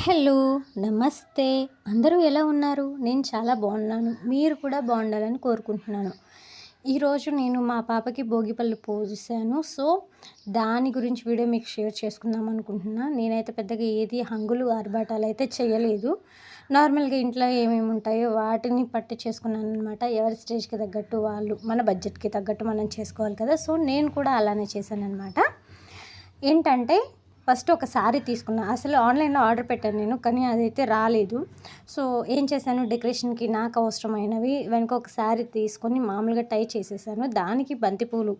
Hello, నమస్తే. అందరూ ఎలా ఉన్నారు? నేను చాలా బాగున్నాను. మీరు కూడా బాగుండాలని కోరుకుంటున్నాను. ఈరోజు నేను మా పాపకి భోగిపళ్ళు పోసాను. సో, దాని గురించి వీడియో మీకు షేర్ చేసుకుందాం అనుకుంటున్నా. నేనైతే పెద్దగా ఏది హంగులు, ఆర్భాటాలు అయితే చేయలేదు. నార్మల్‌గా ఇంట్లో ఏమేమి ఉంటాయో వాటిని పట్టి చేసుకున్నాననమాట. ఎవరి స్టేజ్‌కి తగ్గట్టు వాళ్ళు, మన బడ్జెట్‌కి తగ్గట్టు మనం చేసుకోవాలి కదా! సో, నేను కూడా అలానే చేశాననమాట. ఏంటంటే ఫస్ట్ ఒక శారీ తీసుకున్నా. అసలు ఆన్లైన్‌లో ఆర్డర్ పెట్టాను నేను. కానీ అదైతే రాలేదు. సో, ఏం చేశాను, డెకరేషన్‌కి నాకు అవసరమైనవి వెనక ఒక శారీ తీసుకొని మామూలుగా టై చేసేసాను. దానికి బంతిపూలు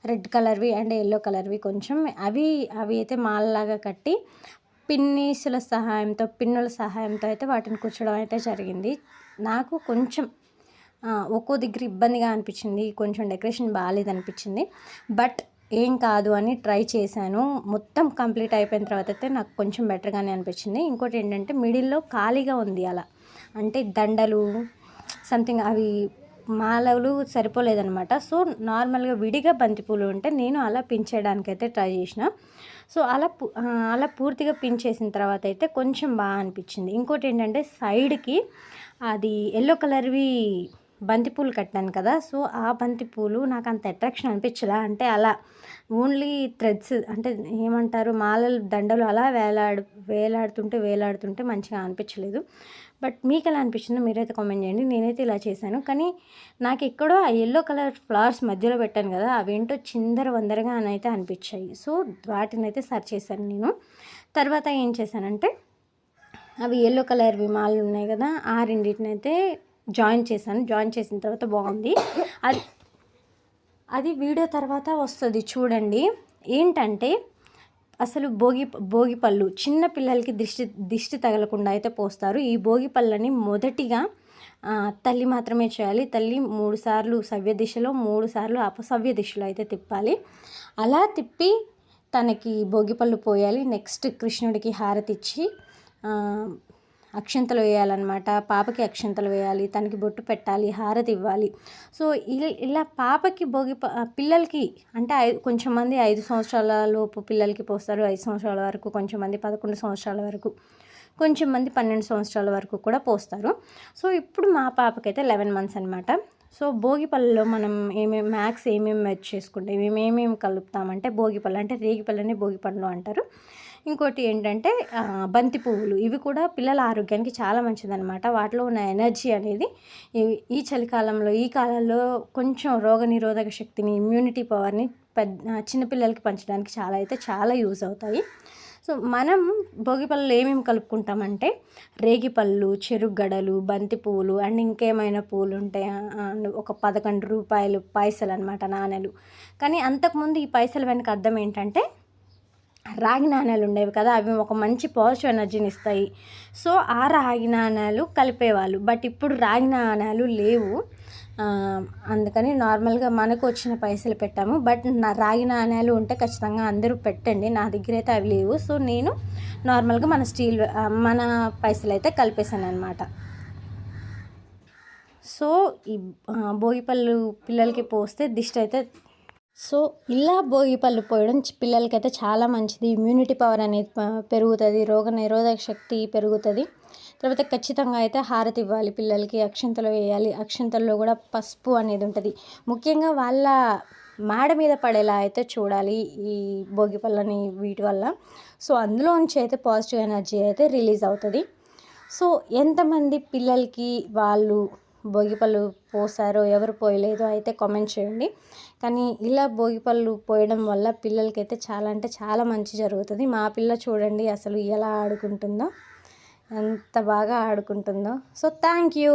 రెడ్ కలర్‌వి అండ్ యెల్లో కలర్‌వి కొంచెం అవి అయితే మాలలాగా కట్టి పిన్నుల సహాయంతో అయితే వాటిని కుచ్చడం అయితే జరిగింది. నాకు కొంచెం ఒక్కో దగ్గర ఇబ్బందిగా అనిపించింది. కొంచెం డెకరేషన్ బాలేదనిపించింది. బట్ ఏం కాదు అని ట్రై చేశాను. మొత్తం కంప్లీట్ అయిపోయిన తర్వాత అయితే నాకు కొంచెం బెటర్‌గానే అనిపించింది. ఇంకోటి ఏంటంటే మిడిల్‌లో ఖాళీగా ఉంది అలా. అంటే దండలు సంథింగ్ అవి మాలలు సరిపోలేదనమాట. సో, నార్మల్‌గా విడిగా బంతిపూలు ఉంటే నేను అలా పిన్ చేయడానికైతే ట్రై చేసిన. సో, అలా పూర్తిగా పిన్ చేసిన తర్వాత అయితే కొంచెం బాగా అనిపించింది. ఇంకోటి ఏంటంటే సైడ్‌కి అది యెల్లో కలర్‌వి బంతిపూలు కట్టాను కదా! సో, ఆ బంతిపూలు నాకు అంత అట్రాక్షన్ అనిపించలా. అంటే అలా ఓన్లీ థ్రెడ్స్ అంటే ఏమంటారు, మాలలు దండలు అలా వేలాడుతుంటే మంచిగా అనిపించలేదు. బట్ మీకెలా అనిపించిందో మీరైతే కామెంట్ చేయండి. నేనైతే ఇలా చేశాను. కానీ నాకెక్కడో ఆ యెల్లో కలర్ ఫ్లవర్స్ మధ్యలో పెట్టాను కదా! అవేంటో చిందరవందరగా అనైతే అనిపించాయి. సో, వాటినైతే సర్చ్ చేశాను నేను. తర్వాత ఏం చేశానంటే అవి యెల్లో కలర్‌వి మాలలు ఉన్నాయి కదా! ఆ రెండిటినైతే జాయిన్ చేశాను. జాయిన్ చేసిన తర్వాత బాగుంది. అది వీడియో తర్వాత వస్తుంది చూడండి. ఏంటంటే అసలు భోగిపళ్ళు చిన్న పిల్లలకి దిష్టి తగలకుండా అయితే పోస్తారు. ఈ భోగిపళ్ళని మొదటిగా తల్లి మాత్రమే చేయాలి. తల్లి 3 సార్లు సవ్య దిశలో, 3 సార్లు అపసవ్య దిశలో అయితే తిప్పాలి. అలా తిప్పి తనకి భోగిపళ్ళు పోయాలి. నెక్స్ట్ కృష్ణుడికి హారతి ఇచ్చి అక్షంతలు వేయాలన్నమాట. పాపకి అక్షంతలు వేయాలి, తనకి బొట్టు పెట్టాలి, హారతి ఇవ్వాలి. సో, ఇలా పాపకి పిల్లలకి అంటే కొంచెం మంది 5 సంవత్సరాల లోపు పిల్లలకి పోస్తారు. 5 సంవత్సరాల వరకు, కొంచెం మంది 11 సంవత్సరాల వరకు, కొంచెం మంది 12 సంవత్సరాల వరకు కూడా పోస్తారు. సో, ఇప్పుడు మా పాపకైతే 11 మంత్స్ అనమాట. సో, భోగిపళ్ళలో మనం మ్యాక్స్ ఏమేమి మెర్జ్ చేసుకుంటే ఏమేమి కలుపుతామంటే భోగిపళ్ళు అంటే రేగిపళ్ళని భోగిపళ్ళు అంటారు. ఇంకోటి ఏంటంటే బంతి పువ్వులు, ఇవి కూడా పిల్లల ఆరోగ్యానికి చాలా మంచిదన్నమాట. వాటిలో ఉన్న ఎనర్జీ అనేది ఈ చలికాలంలో, ఈ కాలంలో కొంచెం రోగనిరోధక శక్తిని, ఇమ్యూనిటీ పవర్ని చిన్నపిల్లలకి పంచడానికి చాలా యూజ్ అవుతాయి. సో, మనం భోగిపళ్ళలో ఏమేమి కలుపుకుంటామంటే రేగిపళ్ళు, చెరుగడలు, బంతి పువ్వులు అండ్ ఇంకేమైనా పువ్వులు ఉంటాయి. ఒక 11 రూపాయలు పైసలు అనమాట, నాణెలు. కానీ అంతకుముందు ఈ పైసలు వెనక అర్థం ఏంటంటే రాగి నాణేలు ఉండేవి కదా, అవి ఒక మంచి పాజిటివ్ ఎనర్జీని ఇస్తాయి. సో, ఆ రాగి నాణేలు కలిపేవాళ్ళు. బట్ ఇప్పుడు రాగి నాణేలు లేవు. అందుకని నార్మల్గా మనకు వచ్చిన పైసలు పెట్టాము. బట్ రాగి నాణేలు ఉంటే ఖచ్చితంగా అందరూ పెట్టండి. నా దగ్గర అయితే అవి లేవు. సో, నేను నార్మల్గా మన పైసలు అయితే కలిపేశాను అనమాట. సో, ఈ భోగిపళ్ళు పిల్లలకి పోస్తే దిష్టి అయితే ఇలా భోగిపళ్ళు పోయడం పిల్లలకైతే చాలా మంచిది. ఇమ్యూనిటీ పవర్ అనేది పెరుగుతుంది, రోగ నిరోధక శక్తి పెరుగుతుంది. తర్వాత ఖచ్చితంగా అయితే హారతి ఇవ్వాలి పిల్లలకి, అక్షంతలు వేయాలి. అక్షంతల్లో కూడా పసుపు అనేది ఉంటుంది. ముఖ్యంగా వాళ్ళ మాడ మీద పడేలా అయితే చూడాలి ఈ భోగిపళ్ళని వీటి వల్ల. సో, అందులోంచి అయితే పాజిటివ్ ఎనర్జీ అయితే రిలీజ్ అవుతుంది. సో, ఎంతమంది పిల్లలకి వాళ్ళు భోగిపళ్ళు పోసారో, ఎవరు పోయలేదో అయితే కామెంట్ చేయండి. కానీ ఇలా భోగిపళ్ళు పోయడం వల్ల పిల్లలకైతే చాలా మంచి జరుగుతుంది. మా పిల్ల చూడండి అసలు ఎలా ఆడుకుంటుందో, ఎంత బాగా ఆడుకుంటుందో. So, thank you.